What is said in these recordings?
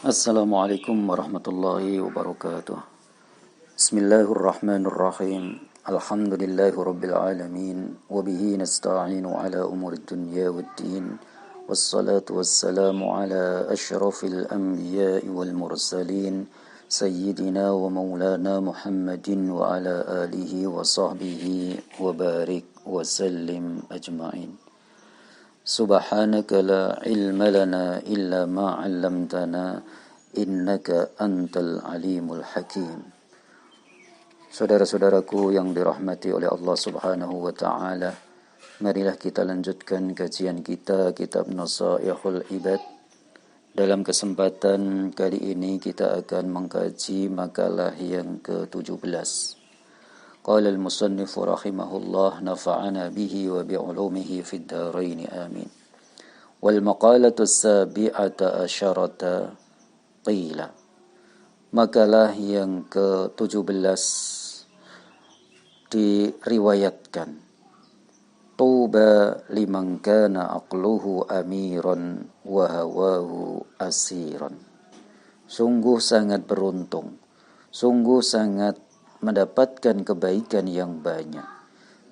Assalamualaikum warahmatullahi wabarakatuh. Bismillahirrahmanirrahim. Alhamdulillahi rabbil alamin. Wabihi nasta'inu ala umuri dunya waddin. Wassalatu wassalamu ala ashrafil anbiya'i wal mursalin. Sayyidina wa maulana Muhammadin wa ala alihi wa sahbihi wa barik wa sallim ajma'in. Subhanaka la ilma lana illa ma 'allamtana innaka antal alimul hakim. Saudara-saudaraku yang dirahmati oleh Allah Subhanahu wa taala, marilah kita lanjutkan kajian kita kitab Nasaihul Ibad. Dalam kesempatan kali ini kita akan mengkaji makalah yang ke-17. Qala al-musannifu rahimahullah nafa'ana bihi wa bi'ulumihi fid dharain amin. Wal maqalatu as-sabi'ata asyarata qila. Makalah yang ke-17 diriwayatkan. Tuba liman kana aqluhu amiran wa hawahu asiran. Sungguh sangat beruntung, sungguh sangat mendapatkan kebaikan yang banyak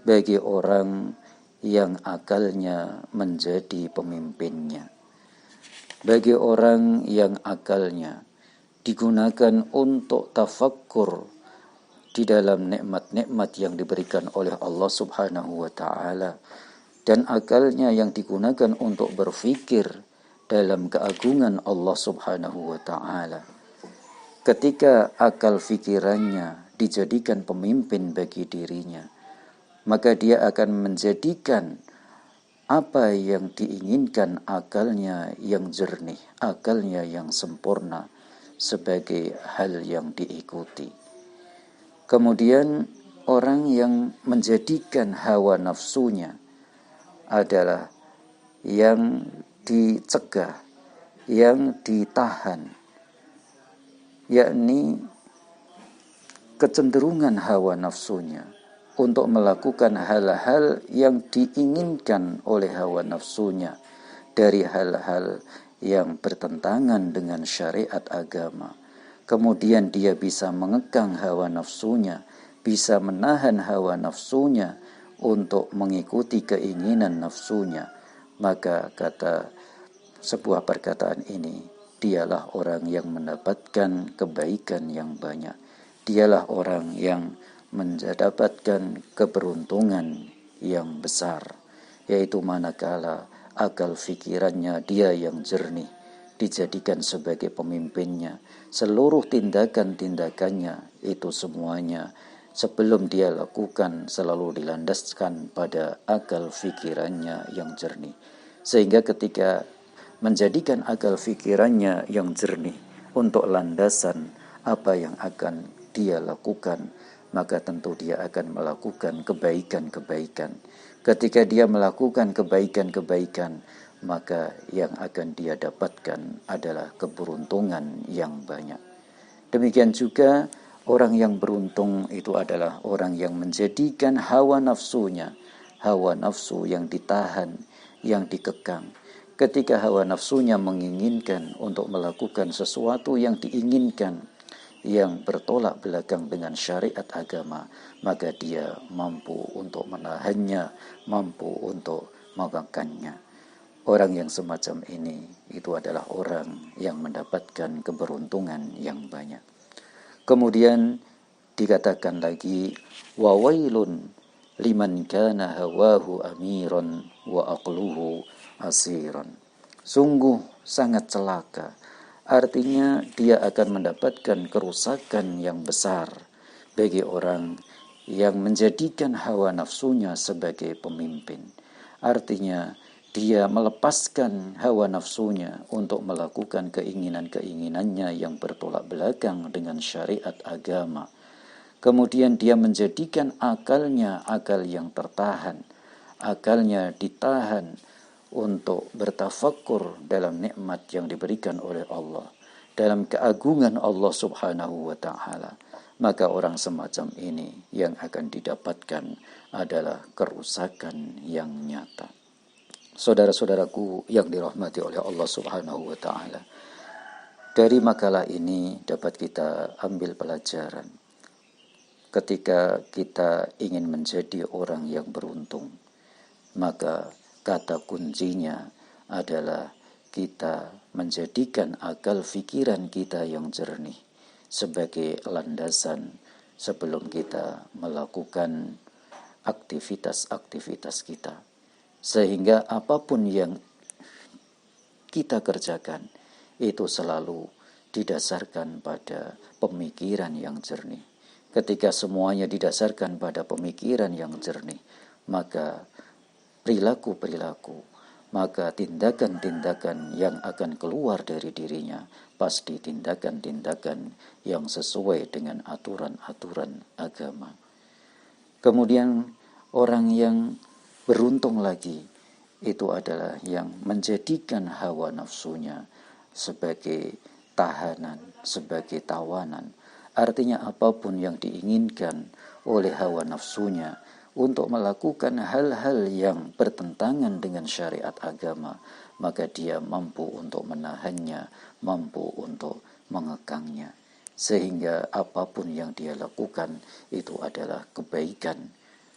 bagi orang yang akalnya menjadi pemimpinnya, bagi orang yang akalnya digunakan untuk tafakkur di dalam nikmat-nikmat yang diberikan oleh Allah Subhanahu wa taala, dan akalnya yang digunakan untuk berfikir dalam keagungan Allah Subhanahu wa taala. Ketika akal fikirannya dijadikan pemimpin bagi dirinya, maka dia akan menjadikan apa yang diinginkan akalnya yang jernih, akalnya yang sempurna sebagai hal yang diikuti. Kemudian orang yang menjadikan hawa nafsunya adalah yang dicegah, yang ditahan, yakni kecenderungan hawa nafsunya untuk melakukan hal-hal yang diinginkan oleh hawa nafsunya dari hal-hal yang bertentangan dengan syariat agama. Kemudian dia bisa mengekang hawa nafsunya, bisa menahan hawa nafsunya untuk mengikuti keinginan nafsunya. Maka kata sebuah perkataan ini, dialah orang yang mendapatkan kebaikan yang banyak. Dialah orang yang mendapatkan keberuntungan yang besar, yaitu manakala akal fikirannya dia yang jernih dijadikan sebagai pemimpinnya. Seluruh tindakan-tindakannya itu semuanya sebelum dia lakukan selalu dilandaskan pada akal fikirannya yang jernih. Sehingga ketika menjadikan akal fikirannya yang jernih untuk landasan apa yang akan dia lakukan, maka tentu dia akan melakukan kebaikan-kebaikan. Ketika dia melakukan kebaikan-kebaikan, maka yang akan dia dapatkan adalah keberuntungan yang banyak. Demikian juga orang yang beruntung itu adalah orang yang menjadikan hawa nafsunya, hawa nafsu yang ditahan, yang dikekang. Ketika hawa nafsunya menginginkan untuk melakukan sesuatu yang diinginkan, yang bertolak belakang dengan syariat agama, maka dia mampu untuk menahannya, mampu untuk mengekangnya. Orang yang semacam ini itu adalah orang yang mendapatkan keberuntungan yang banyak. Kemudian dikatakan lagi, wa wailun liman kana hawahu amiran wa aqluhu asiran. Sungguh sangat celaka. Artinya dia akan mendapatkan kerusakan yang besar bagi orang yang menjadikan hawa nafsunya sebagai pemimpin. Artinya dia melepaskan hawa nafsunya untuk melakukan keinginan-keinginannya yang bertolak belakang dengan syariat agama. Kemudian dia menjadikan akalnya akal yang tertahan, akalnya ditahan untuk bertafakkur dalam nikmat yang diberikan oleh Allah, dalam keagungan Allah Subhanahu wa taala. Maka orang semacam ini yang akan didapatkan adalah kerusakan yang nyata. Saudara-saudaraku yang dirahmati oleh Allah Subhanahu wa taala, Dari makalah ini dapat kita ambil pelajaran. Ketika kita ingin menjadi orang yang beruntung, maka kata kuncinya adalah kita menjadikan akal pikiran kita yang jernih sebagai landasan sebelum kita melakukan aktivitas-aktivitas kita. Sehingga apapun yang kita kerjakan itu selalu didasarkan pada pemikiran yang jernih. Ketika semuanya didasarkan pada pemikiran yang jernih, maka perilaku-perilaku, maka tindakan-tindakan yang akan keluar dari dirinya pasti tindakan-tindakan yang sesuai dengan aturan-aturan agama. Kemudian orang yang beruntung lagi itu adalah yang menjadikan hawa nafsunya sebagai tahanan, sebagai tawanan. Artinya apapun yang diinginkan oleh hawa nafsunya untuk melakukan hal-hal yang bertentangan dengan syariat agama, maka dia mampu untuk menahannya, mampu untuk mengekangnya. Sehingga apapun yang dia lakukan itu adalah kebaikan.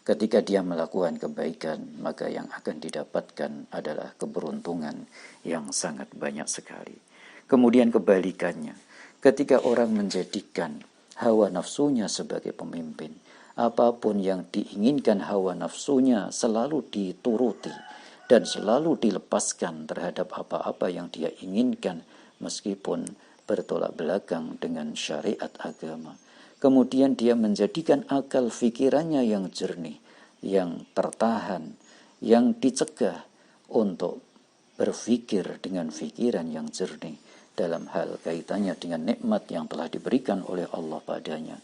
Ketika dia melakukan kebaikan, maka yang akan didapatkan adalah keberuntungan yang sangat banyak sekali. Kemudian kebalikannya, ketika orang menjadikan hawa nafsunya sebagai pemimpin, apapun yang diinginkan hawa nafsunya selalu dituruti dan selalu dilepaskan terhadap apa-apa yang dia inginkan meskipun bertolak belakang dengan syariat agama. Kemudian dia menjadikan akal fikirannya yang jernih, yang tertahan, yang dicegah untuk berpikir dengan fikiran yang jernih dalam hal kaitannya dengan nikmat yang telah diberikan oleh Allah padanya,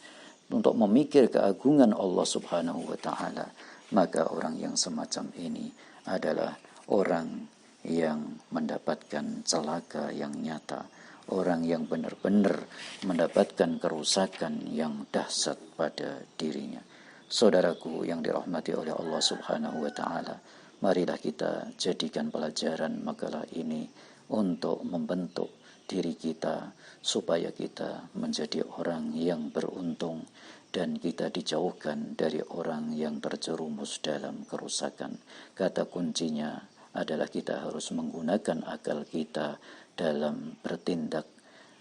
untuk memikir keagungan Allah Subhanahu wa taala. Maka orang yang semacam ini adalah orang yang mendapatkan celaka yang nyata, orang yang benar-benar mendapatkan kerusakan yang dahsyat pada dirinya. Saudaraku yang dirahmati oleh Allah Subhanahu wa taala, marilah kita jadikan pelajaran makalah ini untuk membentuk diri kita supaya kita menjadi orang yang beruntung dan kita dijauhkan dari orang yang terjerumus dalam kerusakan. Kata kuncinya adalah kita harus menggunakan akal kita dalam bertindak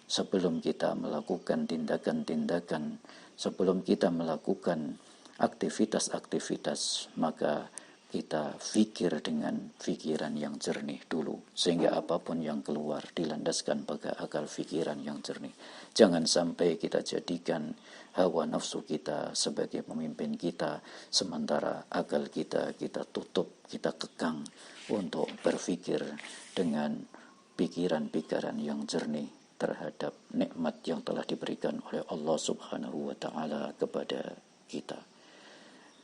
sebelum kita melakukan tindakan-tindakan, sebelum kita melakukan aktivitas-aktivitas, maka kita pikir dengan pikiran yang jernih dulu, sehingga apapun yang keluar dilandaskan pada akal pikiran yang jernih. Jangan sampai kita jadikan hawa nafsu kita sebagai pemimpin kita, sementara akal kita tutup, kita kekang untuk berpikir dengan pikiran-pikiran yang jernih terhadap nikmat yang telah diberikan oleh Allah Subhanahu wa taala kepada kita.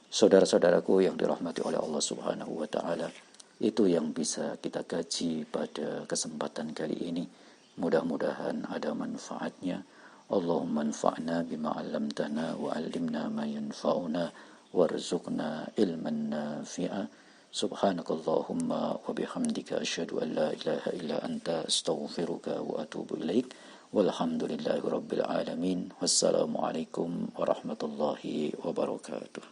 Saudara-saudaraku yang dirahmati oleh Allah Subhanahu wa taala, itu yang bisa kita kaji pada kesempatan kali ini. Mudah-mudahan ada manfaatnya. Allahumma anfa'na bima 'allamtana wa 'allimna ma yanfa'una warzuqna ilman nafi'a. Subhanakallahumma wa bihamdika asyhadu an la ilaha illa anta astaghfiruka wa atubu ilaik. Walhamdulillahi rabbil alamin. Wassalamualaikum warahmatullahi wabarakatuh.